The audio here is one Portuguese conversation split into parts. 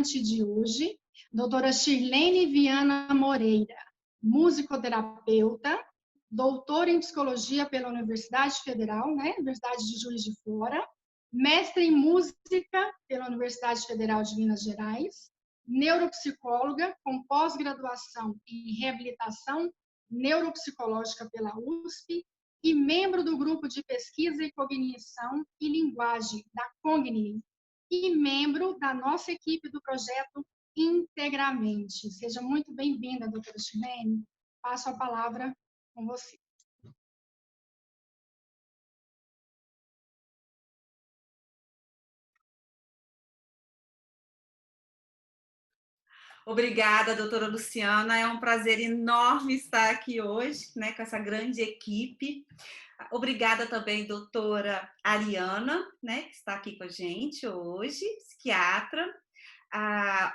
palestrante de hoje, doutora Shirlene Viana Moreira, musicoterapeuta, doutora em psicologia pela Universidade Federal, né, Universidade de Juiz de Fora, mestre em música pela Universidade Federal de Minas Gerais, neuropsicóloga com pós-graduação em reabilitação neuropsicológica pela USP e membro do grupo de pesquisa e cognição e linguagem da Cogni e membro da nossa equipe do projeto Integramente. Seja muito bem-vinda, doutora Shirlene. Passo a palavra com você. Obrigada, doutora Luciana. É um prazer enorme estar aqui hoje, né, com essa grande equipe. Obrigada também, doutora Ariana, né, que está aqui com a gente hoje, psiquiatra,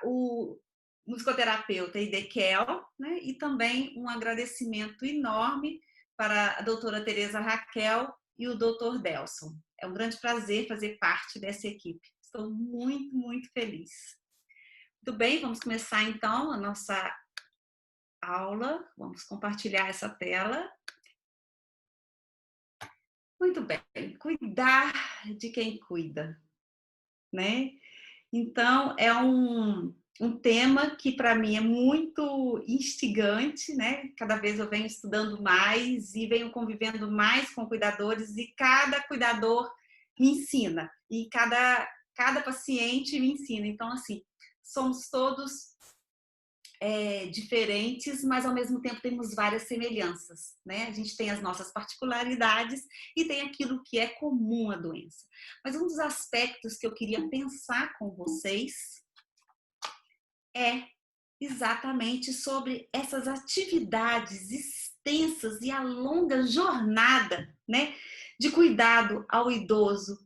o musicoterapeuta Idekel, né, e também um agradecimento enorme para a doutora Tereza Raquel e o doutor Delson. É um grande prazer fazer parte dessa equipe. Estou muito, muito feliz. Muito bem, vamos começar então a nossa aula. Vamos compartilhar essa tela. Muito bem, cuidar de quem cuida, né? Então, é um tema que para mim é muito instigante, né? Cada vez eu venho estudando mais e venho convivendo mais com cuidadores e cada cuidador me ensina e cada paciente me ensina. Então, assim, somos todos diferentes, mas ao mesmo tempo temos várias semelhanças, né? A gente tem as nossas particularidades e tem aquilo que é comum à doença. Mas um dos aspectos que eu queria pensar com vocês é exatamente sobre essas atividades extensas e a longa jornada, né, de cuidado ao idoso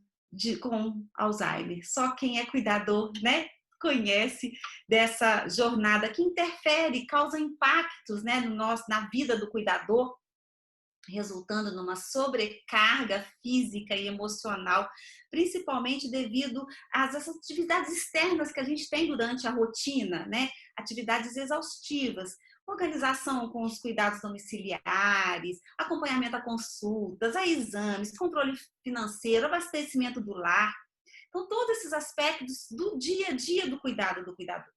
com Alzheimer. Só quem é cuidador, né, conhece dessa jornada que interfere, causa impactos, né, na vida do cuidador, resultando numa sobrecarga física e emocional, principalmente devido às atividades externas que a gente tem durante a rotina, né? Atividades exaustivas, organização com os cuidados domiciliares, acompanhamento a consultas, a exames, controle financeiro, abastecimento do lar. Então, todos esses aspectos do dia a dia do cuidado do cuidador,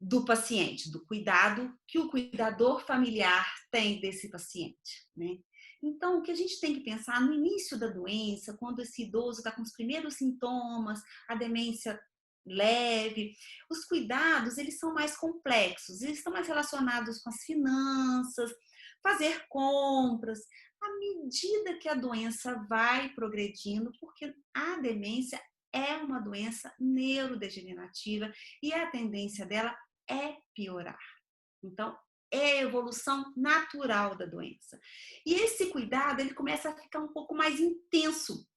do paciente, do cuidado que o cuidador familiar tem desse paciente, né? Então, o que a gente tem que pensar no início da doença, quando esse idoso está com os primeiros sintomas, a demência leve, os cuidados, eles são mais complexos, eles estão mais relacionados com as finanças, fazer compras, à medida que a doença vai progredindo, porque a demência é uma doença neurodegenerativa e a tendência dela é piorar. Então, é a evolução natural da doença. E esse cuidado, ele começa a ficar um pouco mais intenso.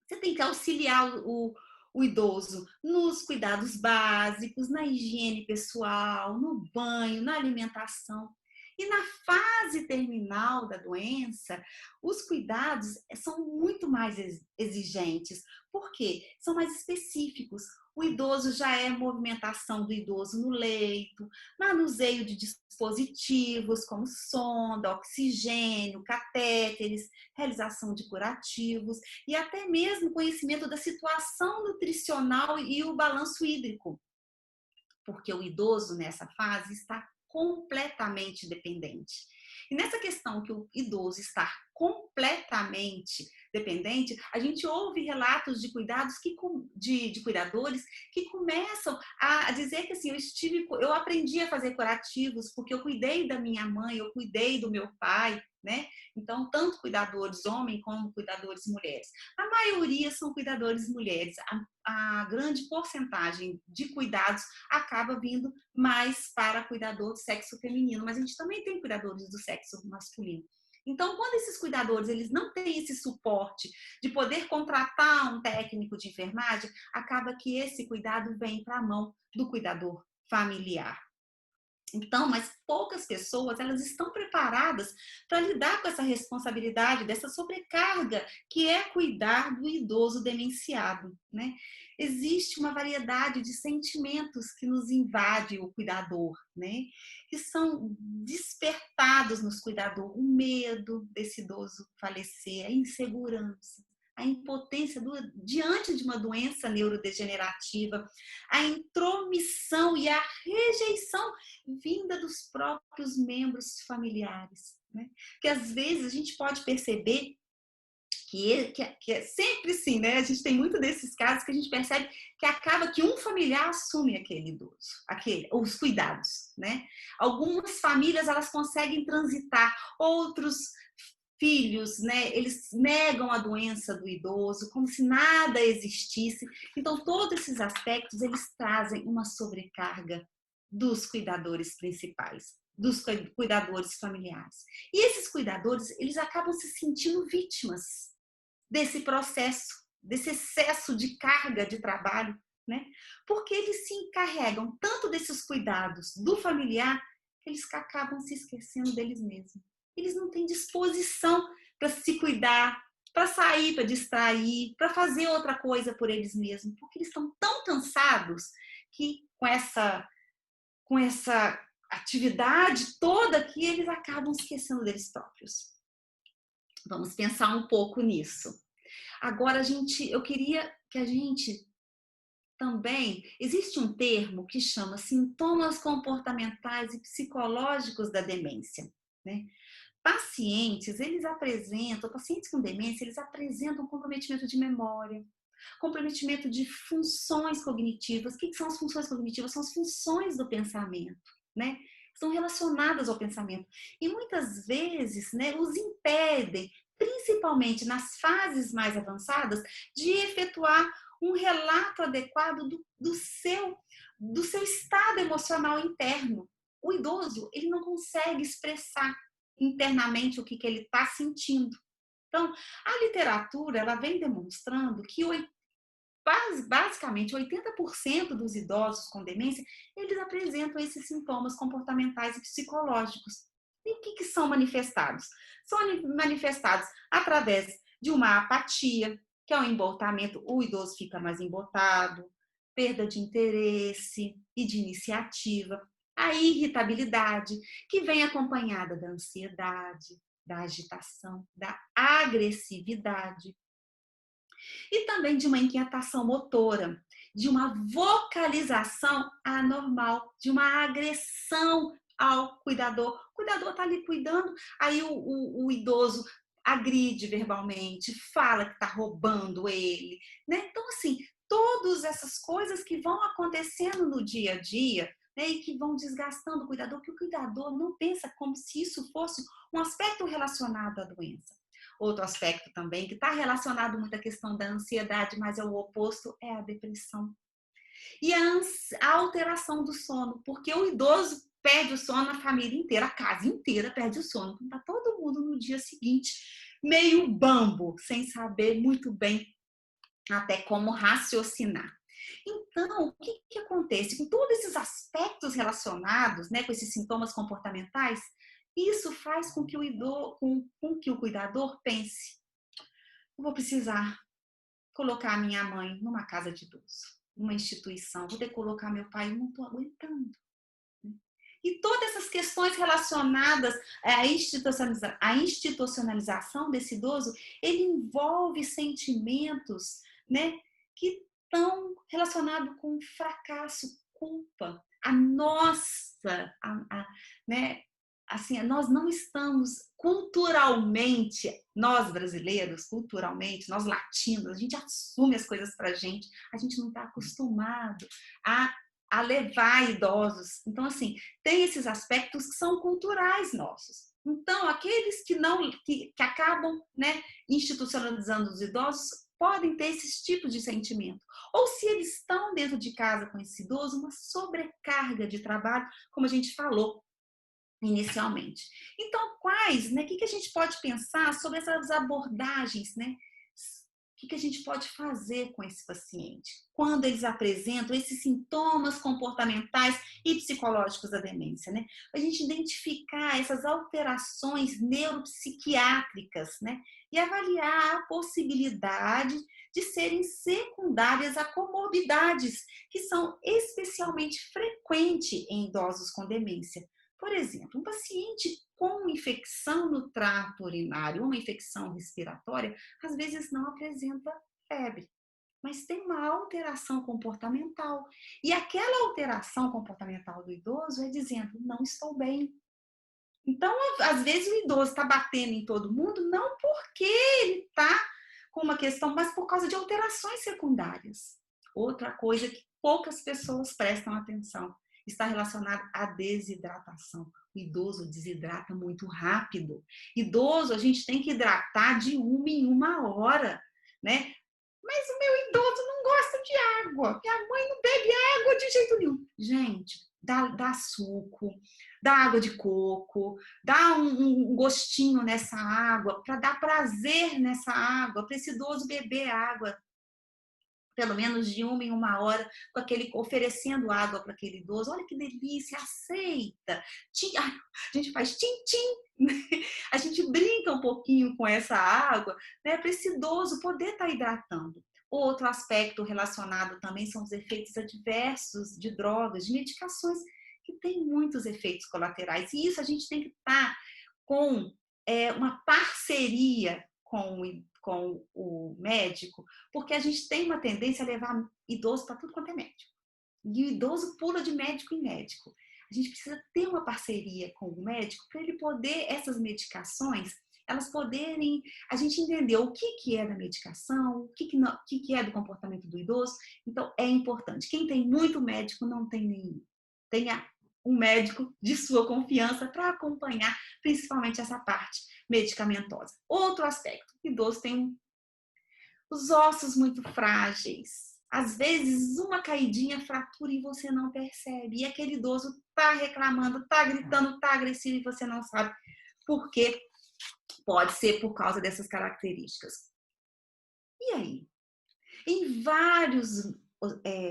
Você tem que auxiliar o idoso nos cuidados básicos, na higiene pessoal, no banho, na alimentação. E na fase terminal da doença, os cuidados são muito mais exigentes. Por quê? São mais específicos. O idoso já é movimentação do idoso no leito, manuseio de dispositivos como sonda, oxigênio, catéteres, realização de curativos e até mesmo conhecimento da situação nutricional e o balanço hídrico. Porque o idoso nessa fase está completamente dependente. E nessa questão que o idoso está completamente dependente, a gente ouve relatos de cuidados de cuidadores que começam a dizer que assim, eu aprendi a fazer curativos porque eu cuidei da minha mãe, eu cuidei do meu pai, né? Então, tanto cuidadores homens como cuidadores mulheres. A maioria são cuidadores mulheres. A grande porcentagem de cuidados acaba vindo mais para cuidador do sexo feminino, mas a gente também tem cuidadores do sexo masculino. Então, quando esses cuidadores eles não têm esse suporte de poder contratar um técnico de enfermagem, acaba que esse cuidado vem para a mão do cuidador familiar. Então, mas poucas pessoas, elas estão preparadas para lidar com essa responsabilidade, dessa sobrecarga, que é cuidar do idoso demenciado, né? Existe uma variedade de sentimentos que nos invade o cuidador, né? Que são despertados nos cuidadores, o medo desse idoso falecer, a insegurança, a impotência diante de uma doença neurodegenerativa, a intromissão e a rejeição vinda dos próprios membros familiares, né? Que às vezes a gente pode perceber que é sempre assim, né? A gente tem muito desses casos que a gente percebe que acaba que um familiar assume aquele idoso, os cuidados, né? Algumas famílias, elas conseguem transitar, outros filhos, né, eles negam a doença do idoso como se nada existisse. Então, todos esses aspectos, eles trazem uma sobrecarga dos cuidadores principais, dos cuidadores familiares. E esses cuidadores, eles acabam se sentindo vítimas desse processo, desse excesso de carga de trabalho, né? Porque eles se encarregam tanto desses cuidados do familiar, que eles acabam se esquecendo deles mesmos. Eles não têm disposição para se cuidar, para sair, para distrair, para fazer outra coisa por eles mesmos, porque eles estão tão cansados que com essa atividade toda que eles acabam esquecendo deles próprios. Vamos pensar um pouco nisso. Agora, eu queria que a gente também, existe um termo que chama sintomas comportamentais e psicológicos da demência, né? Pacientes com demência, eles apresentam comprometimento de memória, comprometimento de funções cognitivas. O que são as funções cognitivas? São as funções do pensamento, né? Estão relacionadas ao pensamento. E muitas vezes, né, os impedem, principalmente nas fases mais avançadas, de efetuar um relato adequado do seu estado emocional interno. O idoso, ele não consegue expressar internamente o que ele está sentindo. Então, a literatura, ela vem demonstrando que basicamente 80% dos idosos com demência, eles apresentam esses sintomas comportamentais e psicológicos. E o que são manifestados? São manifestados através de uma apatia, que é o embotamento, o idoso fica mais embotado, perda de interesse e de iniciativa, a irritabilidade, que vem acompanhada da ansiedade, da agitação, da agressividade e também de uma inquietação motora, de uma vocalização anormal, de uma agressão ao cuidador. O cuidador está ali cuidando, aí o idoso agride verbalmente, fala que está roubando ele, né? Então, assim, todas essas coisas que vão acontecendo no dia a dia, né, e que vão desgastando o cuidador, que o cuidador não pensa como se isso fosse um aspecto relacionado à doença. Outro aspecto também que está relacionado muito à questão da ansiedade, mas é o oposto, é a depressão. E a alteração do sono, porque o idoso perde o sono, a família inteira, a casa inteira perde o sono. Então, está todo mundo no dia seguinte meio bambo, sem saber muito bem até como raciocinar. Então, o que acontece? Com todos esses aspectos relacionados, né, com esses sintomas comportamentais, isso faz com que o cuidador pense: eu vou precisar colocar a minha mãe numa casa de idoso, numa instituição, vou ter que colocar meu pai, eu não estou aguentando. E todas essas questões relacionadas à institucionalização desse idoso, ele envolve sentimentos, né, que estão relacionados com fracasso, culpa. Né, assim, nós não estamos culturalmente, nós brasileiros, culturalmente, nós latinos, a gente assume as coisas pra gente, a gente não está acostumado a levar idosos. Então, assim, tem esses aspectos que são culturais nossos. Então, aqueles que acabam, né, institucionalizando os idosos podem ter esses tipos de sentimento. Ou se eles estão dentro de casa com esse idoso, uma sobrecarga de trabalho, como a gente falou inicialmente. Então, né, o que a gente pode pensar sobre essas abordagens, né, que a gente pode fazer com esse paciente quando eles apresentam esses sintomas comportamentais e psicológicos da demência, né? A gente identificar essas alterações neuropsiquiátricas, né? E avaliar a possibilidade de serem secundárias a comorbidades que são especialmente frequentes em idosos com demência. Por exemplo, um paciente com infecção no trato urinário, uma infecção respiratória, às vezes não apresenta febre, mas tem uma alteração comportamental. E aquela alteração comportamental do idoso é dizendo, não estou bem. Então, às vezes o idoso está batendo em todo mundo, não porque ele está com uma questão, mas por causa de alterações secundárias. Outra coisa que poucas pessoas prestam atenção está relacionado à desidratação. O idoso desidrata muito rápido. Idoso, a gente tem que hidratar de 1 em 1 hora, né? Mas o meu idoso não gosta de água. Minha mãe não bebe água de jeito nenhum. Gente, dá suco, dá água de coco, dá um gostinho nessa água, para dar prazer nessa água, para esse idoso beber água pelo menos de 1 em 1 hora, com aquele, oferecendo água para aquele idoso. Olha que delícia, aceita. A gente faz tim-tim, a gente brinca um pouquinho com essa água, né, para esse idoso poder estar hidratando. Outro aspecto relacionado também são os efeitos adversos de drogas, de medicações, que têm muitos efeitos colaterais. E isso a gente tem que estar com uma parceria com o médico, porque a gente tem uma tendência a levar idoso para tudo quanto é médico. E o idoso pula de médico em médico. A gente precisa ter uma parceria com o médico para ele poder, essas medicações, elas poderem, a gente entender o que é da medicação, o que é do comportamento do idoso. Então, é importante. Quem tem muito médico não tem nenhum. Tenha um médico de sua confiança para acompanhar, principalmente essa parte medicamentosa. Outro aspecto, o idoso tem os ossos muito frágeis. Às vezes, uma caidinha fratura e você não percebe. E aquele idoso está reclamando, está gritando, está agressivo e você não sabe por quê. Pode ser por causa dessas características. E aí? Em vários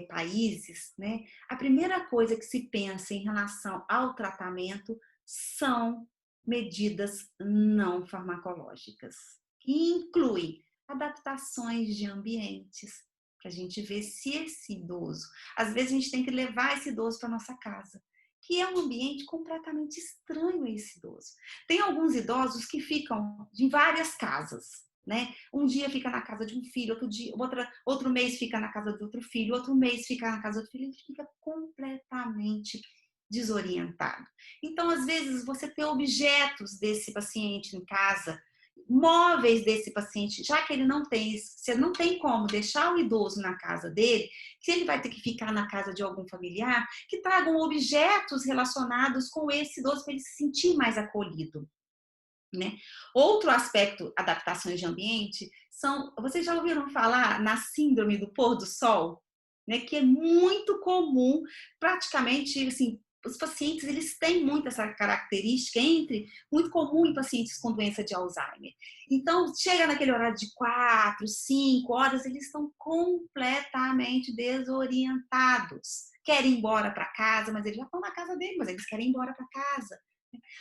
países, né, a primeira coisa que se pensa em relação ao tratamento são medidas não farmacológicas, que incluem adaptações de ambientes, para a gente ver se esse idoso, às vezes a gente tem que levar esse idoso para nossa casa, que é um ambiente completamente estranho a esse idoso. Tem alguns idosos que ficam em várias casas, né? Um dia fica na casa de um filho, outro mês fica na casa de outro filho, outro mês fica na casa de outro filho, ele fica completamente desorientado. Então, às vezes, você tem objetos desse paciente em casa, móveis desse paciente, já que ele não tem, você não tem como deixar o idoso na casa dele, se ele vai ter que ficar na casa de algum familiar, que tragam objetos relacionados com esse idoso para ele se sentir mais acolhido. Né? Outro aspecto, adaptações de ambiente, são, vocês já ouviram falar na síndrome do pôr do sol? Né? Que é muito comum, praticamente, assim, os pacientes, eles têm muito essa característica, muito comum em pacientes com doença de Alzheimer. Então, chega naquele horário de 4, 5 horas, eles estão completamente desorientados. Querem ir embora para casa, mas eles já estão na casa deles, mas eles querem ir embora para casa.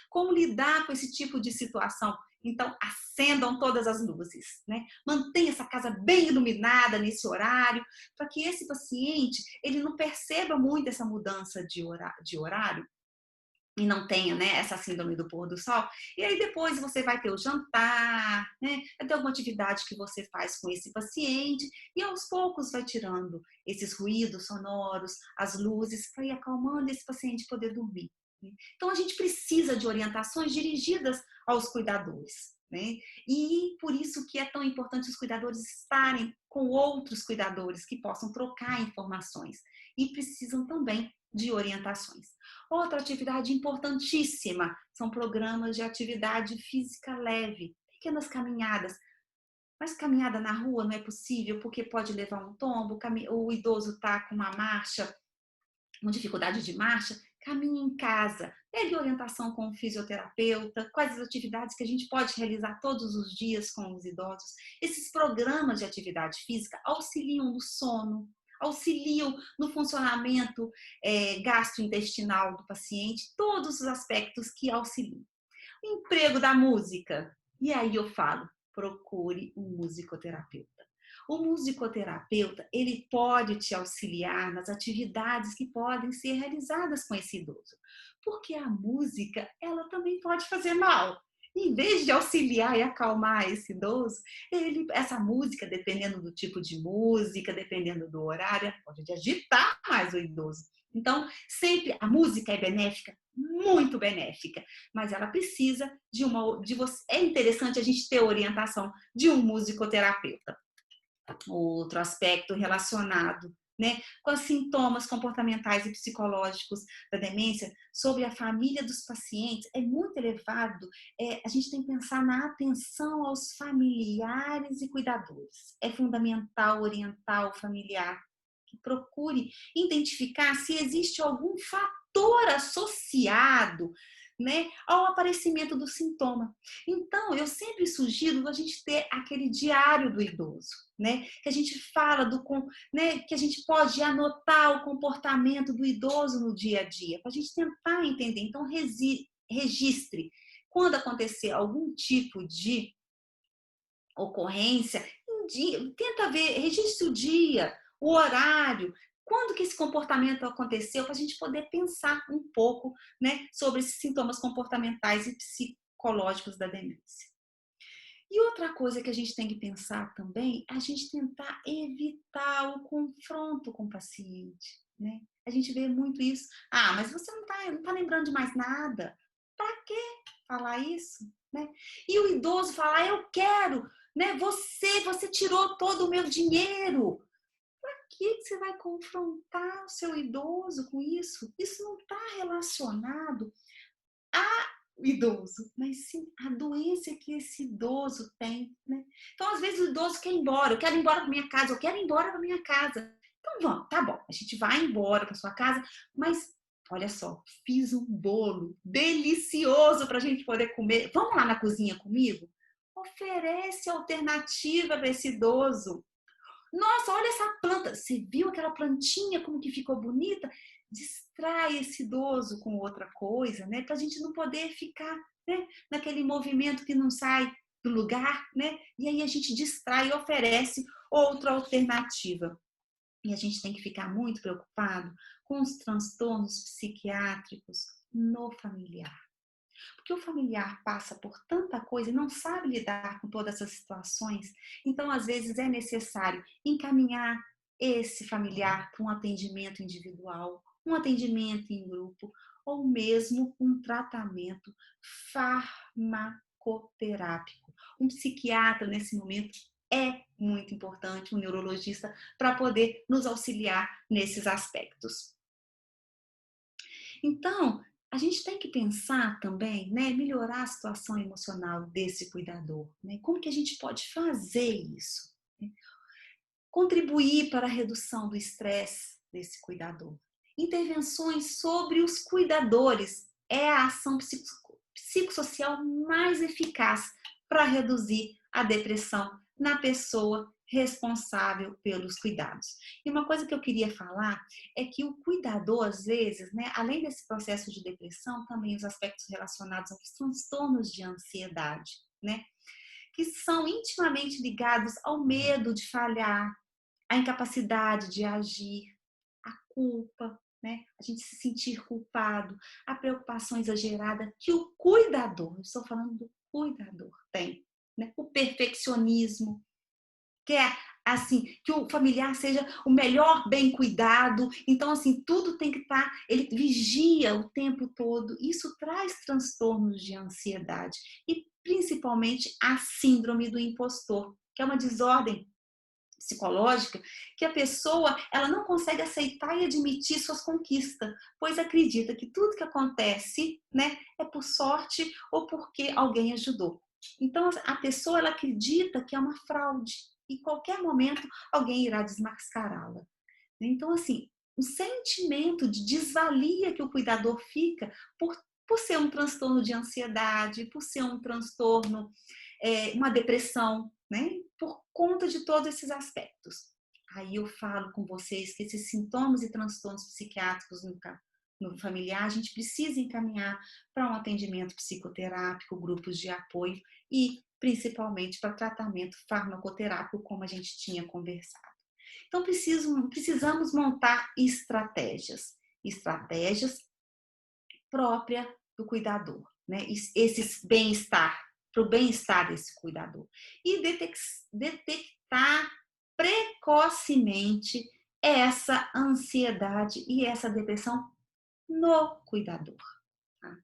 Como lidar com esse tipo de situação? Então, acendam todas as luzes, né? Mantenha essa casa bem iluminada nesse horário, para que esse paciente ele não perceba muito essa mudança de horário e não tenha, né, essa síndrome do pôr do sol. E aí depois você vai ter o jantar, né? Vai ter alguma atividade que você faz com esse paciente e aos poucos vai tirando esses ruídos sonoros, as luzes, para ir acalmando esse paciente poder dormir. Então, a gente precisa de orientações dirigidas aos cuidadores, né? E por isso que é tão importante os cuidadores estarem com outros cuidadores que possam trocar informações e precisam também de orientações. Outra atividade importantíssima são programas de atividade física leve, pequenas caminhadas. Mas caminhada na rua não é possível porque pode levar um tombo, o idoso está com uma marcha, uma dificuldade de marcha, Caminhe em casa, pegue orientação com o fisioterapeuta, quais as atividades que a gente pode realizar todos os dias com os idosos. Esses programas de atividade física auxiliam no sono, auxiliam no funcionamento gastrointestinal do paciente, todos os aspectos que auxiliam. O emprego da música. E aí eu falo, procure um musicoterapeuta. O musicoterapeuta, ele pode te auxiliar nas atividades que podem ser realizadas com esse idoso. Porque a música, ela também pode fazer mal. Em vez de auxiliar e acalmar esse idoso, essa música, dependendo do tipo de música, dependendo do horário, pode agitar mais o idoso. Então, sempre a música é benéfica, muito benéfica, mas ela precisa de você. É interessante a gente ter orientação de um musicoterapeuta. Outro aspecto relacionado, né, com os sintomas comportamentais e psicológicos da demência sobre a família dos pacientes é muito elevado. A gente tem que pensar na atenção aos familiares e cuidadores. É fundamental orientar o familiar que procure identificar se existe algum fator associado, né, ao aparecimento do sintoma. Então, eu sempre sugiro a gente ter aquele diário do idoso, né, que a gente fala né, que a gente pode anotar o comportamento do idoso no dia a dia, para a gente tentar entender. Então, registre. Quando acontecer algum tipo de ocorrência, tenta ver, registre o dia, o horário, quando que esse comportamento aconteceu, para a gente poder pensar um pouco, né, sobre esses sintomas comportamentais e psicológicos da demência. E outra coisa que a gente tem que pensar também é a gente tentar evitar o confronto com o paciente, né? A gente vê muito isso. Ah, mas você não tá lembrando de mais nada. Para que falar isso, né? E o idoso falar, eu quero, né? Você tirou todo o meu dinheiro. Para que você vai confrontar o seu idoso com isso? Isso não está relacionado a idoso, mas sim a doença que esse idoso tem, né? Então, às vezes, o idoso quer ir embora, eu quero ir embora para minha casa, eu quero ir embora para minha casa. Então, vamos, tá bom, a gente vai embora para sua casa, mas olha só, fiz um bolo delicioso para a gente poder comer. Vamos lá na cozinha comigo? Oferece alternativa para esse idoso. Nossa, olha essa planta. Você viu aquela plantinha como que ficou bonita? Distrai esse idoso com outra coisa, né? Para a gente não poder ficar, né, naquele movimento que não sai do lugar, né? E aí a gente distrai e oferece outra alternativa. E a gente tem que ficar muito preocupado com os transtornos psiquiátricos no familiar. Porque o familiar passa por tanta coisa e não sabe lidar com todas essas situações, então às vezes é necessário encaminhar esse familiar para um atendimento individual, um atendimento em grupo, ou mesmo um tratamento farmacoterápico. Um psiquiatra, nesse momento, é muito importante, um neurologista, para poder nos auxiliar nesses aspectos. Então, a gente tem que pensar também, né, melhorar a situação emocional desse cuidador, né? Como que a gente pode fazer isso? Né? Contribuir para a redução do estresse desse cuidador. Intervenções sobre os cuidadores é a ação psicossocial mais eficaz para reduzir a depressão na pessoa responsável pelos cuidados. E uma coisa que eu queria falar é que o cuidador, às vezes, né, além desse processo de depressão, também os aspectos relacionados aos transtornos de ansiedade, né, que são intimamente ligados ao medo de falhar, à incapacidade de agir, à culpa, né, a gente se sentir culpado, a preocupação exagerada que o cuidador, eu estou falando do cuidador, tem, né, o perfeccionismo, quer assim que o familiar seja o melhor bem cuidado, então assim tudo tem que estar, ele vigia o tempo todo. Isso traz transtornos de ansiedade e principalmente a síndrome do impostor, que é uma desordem psicológica que a pessoa ela não consegue aceitar e admitir suas conquistas, pois acredita que tudo que acontece, né, é por sorte ou porque alguém ajudou. Então a pessoa ela acredita que é uma fraude e em qualquer momento alguém irá desmascará-la. Então assim, sem sentimento de desvalia que o cuidador fica por ser um transtorno de ansiedade, por ser um transtorno, uma depressão, né? Por conta de todos esses aspectos. Aí eu falo com vocês que esses sintomas e transtornos psiquiátricos no familiar, a gente precisa encaminhar para um atendimento psicoterápico, grupos de apoio e principalmente para tratamento farmacoterápico, como a gente tinha conversado. Então, precisamos montar estratégias próprias do cuidador, né? Esse bem-estar, para o bem-estar desse cuidador. E detectar precocemente essa ansiedade e essa depressão no cuidador. Tá?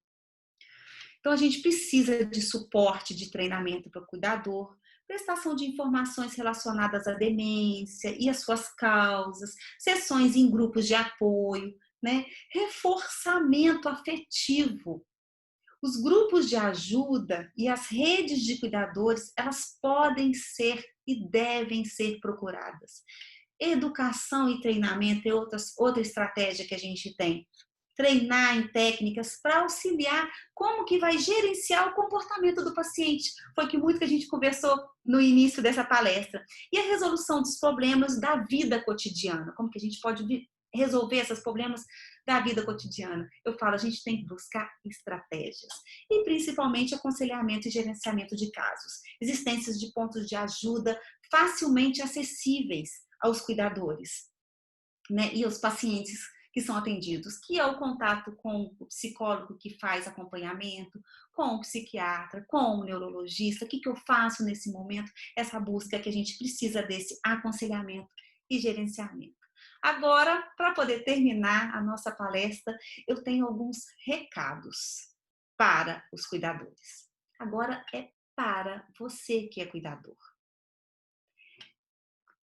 Então, a gente precisa de suporte, de treinamento para o cuidador, prestação de informações relacionadas à demência e as suas causas, sessões em grupos de apoio, né? Reforçamento afetivo. Os grupos de ajuda e as redes de cuidadores, elas podem ser e devem ser procuradas. Educação e treinamento é outra estratégia que a gente tem. Treinar em técnicas para auxiliar como que vai gerenciar o comportamento do paciente. Foi muito que a gente conversou no início dessa palestra. E a resolução dos problemas da vida cotidiana. Como que a gente pode resolver esses problemas da vida cotidiana? Eu falo, a gente tem que buscar estratégias. E principalmente aconselhamento e gerenciamento de casos. Existências de pontos de ajuda facilmente acessíveis aos cuidadores, né? E aos pacientes que são atendidos, que é o contato com o psicólogo que faz acompanhamento, com o psiquiatra, com o neurologista, o que eu faço nesse momento, essa busca que a gente precisa desse aconselhamento e gerenciamento. Agora, para poder terminar a nossa palestra, eu tenho alguns recados para os cuidadores. Agora é para você que é cuidador.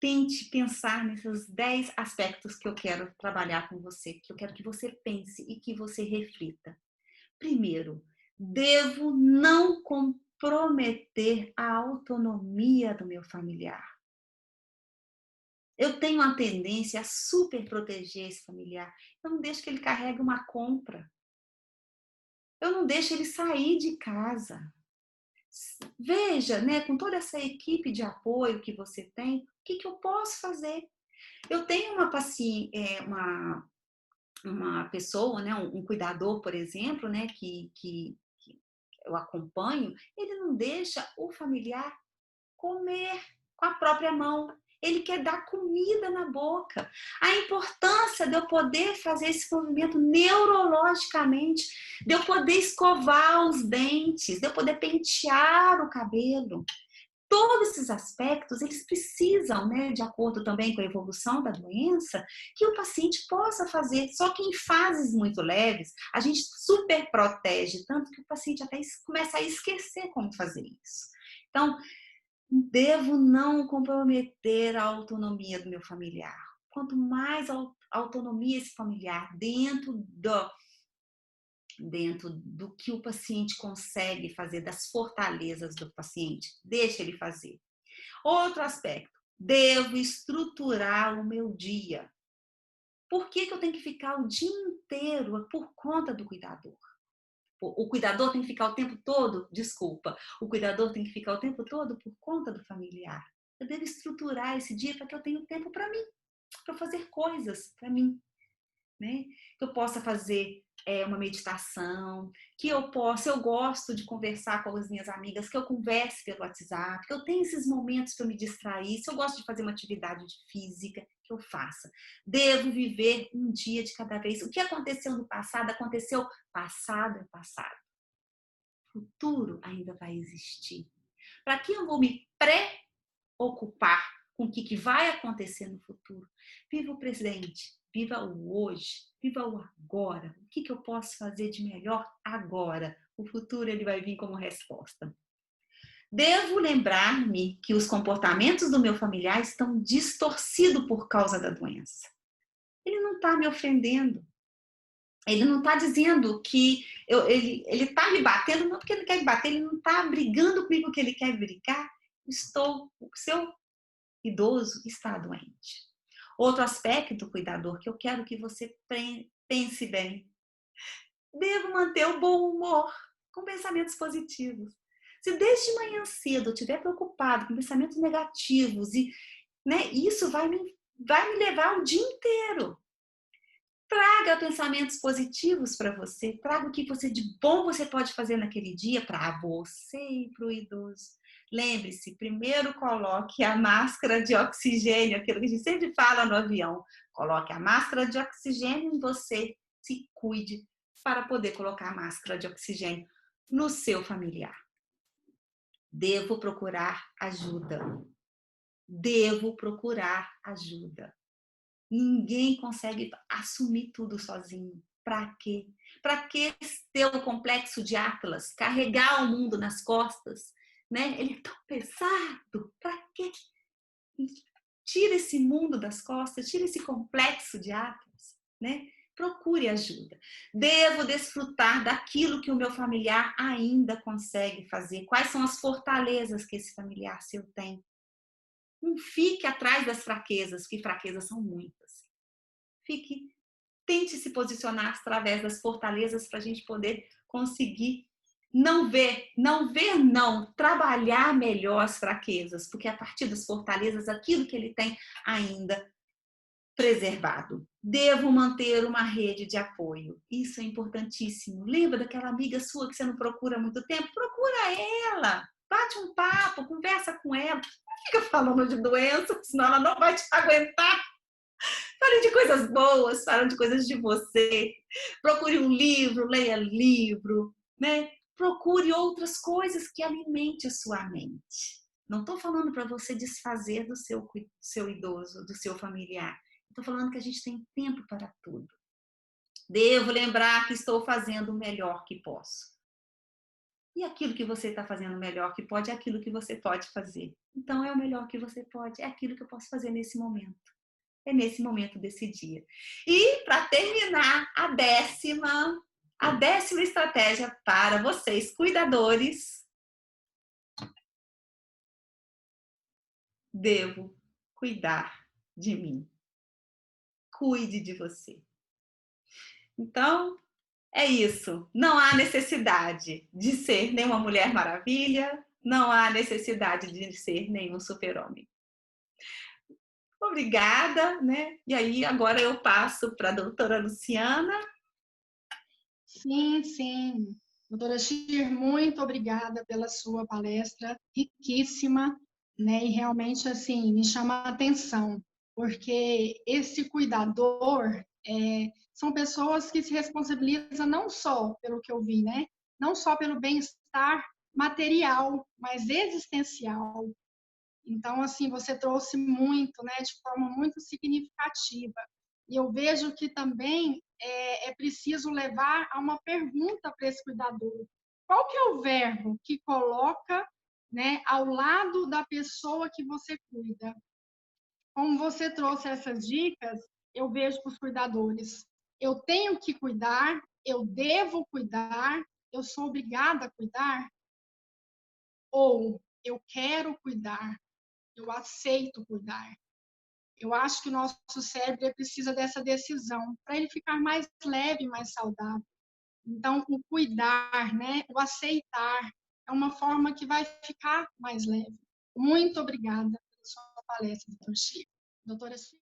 Tente pensar nesses 10 aspectos que eu quero trabalhar com você, que eu quero que você pense e que você reflita. Primeiro, devo não comprometer a autonomia do meu familiar. Eu tenho uma tendência a super proteger esse familiar. Eu não deixo que ele carregue uma compra. Eu não deixo ele sair de casa. Veja, né, com toda essa equipe de apoio que você tem, o que eu posso fazer? Eu tenho uma paciente, uma pessoa, né, um cuidador, por exemplo, né, que eu acompanho, ele não deixa o familiar comer com a própria mão. Ele quer dar comida na boca. A importância de eu poder fazer esse movimento neurologicamente, de eu poder escovar os dentes, de eu poder pentear o cabelo. Todos esses aspectos, eles precisam, né, de acordo também com a evolução da doença, que o paciente possa fazer. Só que em fases muito leves, a gente super protege, tanto que o paciente até começa a esquecer como fazer isso. Então, devo não comprometer a autonomia do meu familiar. Quanto mais autonomia esse familiar dentro do que o paciente consegue fazer, das fortalezas do paciente, deixa ele fazer. Outro aspecto, devo estruturar o meu dia. Por que eu tenho que ficar o dia inteiro por conta do cuidador? O cuidador tem que ficar o tempo todo, o cuidador tem que ficar o tempo todo por conta do familiar. Eu devo estruturar esse dia para que eu tenha tempo para mim, para fazer coisas para mim, né? Que eu possa fazer uma meditação, que eu gosto de conversar com as minhas amigas, que eu converse pelo WhatsApp, que eu tenha esses momentos para me distrair, se eu gosto de fazer uma atividade física, que eu faça. Devo viver um dia de cada vez. O que aconteceu no passado, aconteceu, passado é passado. O futuro ainda vai existir. Para que eu vou me preocupar com o que vai acontecer no futuro? Viva o presente. Viva o hoje, viva o agora. O que eu posso fazer de melhor agora? O futuro ele vai vir como resposta. Devo lembrar-me que os comportamentos do meu familiar estão distorcidos por causa da doença. Ele não está me ofendendo. Ele não está dizendo que ele está me batendo, não porque ele quer me bater, ele não está brigando comigo porque ele quer brigar. O seu idoso está doente. Outro aspecto, cuidador, que eu quero que você pense bem. Devo manter o bom humor com pensamentos positivos. Se desde manhã cedo eu estiver preocupado com pensamentos negativos, né, isso vai me levar o dia inteiro. Traga pensamentos positivos para você, traga o que de bom você pode fazer naquele dia para você e para o idoso. Lembre-se, primeiro coloque a máscara de oxigênio, aquilo que a gente sempre fala no avião. Coloque a máscara de oxigênio em você, se cuide para poder colocar a máscara de oxigênio no seu familiar. Devo procurar ajuda. Devo procurar ajuda. Ninguém consegue assumir tudo sozinho. Para quê? Para que ter o complexo de Atlas? Carregar o mundo nas costas? Né? Ele é tão pesado. Para quê? Tira esse mundo das costas, tira esse complexo de Atlas. Né? Procure ajuda. Devo desfrutar daquilo que o meu familiar ainda consegue fazer. Quais são as fortalezas que esse familiar seu tem? Não fique atrás das fraquezas, que fraquezas são muitas. Tente se posicionar através das fortalezas para a gente poder conseguir não, trabalhar melhor as fraquezas, porque a partir das fortalezas, aquilo que ele tem ainda preservado. Devo manter uma rede de apoio. Isso é importantíssimo. Lembra daquela amiga sua que você não procura há muito tempo? Procura ela. Bate um papo, conversa com ela. Não fica falando de doença, senão ela não vai te aguentar. Fale de coisas boas, fale de coisas de você. Procure um livro, leia livro, né? Procure outras coisas que alimente a sua mente. Não estou falando para você desfazer do seu idoso, do seu familiar. Estou falando que a gente tem tempo para tudo. Devo lembrar que estou fazendo o melhor que posso. E aquilo que você está fazendo o melhor que pode é aquilo que você pode fazer. Então, é o melhor que você pode, é aquilo que eu posso fazer nesse momento. É nesse momento desse dia. E, para terminar, a décima estratégia para vocês, cuidadores. Devo cuidar de mim. Cuide de você. Então, é isso. Não há necessidade de ser nenhuma Mulher Maravilha, não há necessidade de ser nenhum super-homem. Obrigada, né? E aí, agora eu passo para a doutora Luciana. Sim. Doutora Shir, muito obrigada pela sua palestra, riquíssima, né? E realmente, assim, me chama a atenção, porque esse cuidador são pessoas que se responsabilizam não só pelo que eu vi, né? Não só pelo bem-estar material, mas existencial. Então, assim, você trouxe muito, né? De forma muito significativa. E eu vejo que também é preciso levar a uma pergunta para esse cuidador. Qual que é o verbo que coloca, né, ao lado da pessoa que você cuida? Como você trouxe essas dicas, eu vejo para os cuidadores. Eu tenho que cuidar, eu devo cuidar, eu sou obrigada a cuidar? Ou eu quero cuidar, eu aceito cuidar? Eu acho que o nosso cérebro precisa dessa decisão para ele ficar mais leve, mais saudável. Então, o cuidar, né, o aceitar, é uma forma que vai ficar mais leve. Muito obrigada pela sua palestra, doutora Chico. Doutora Chico.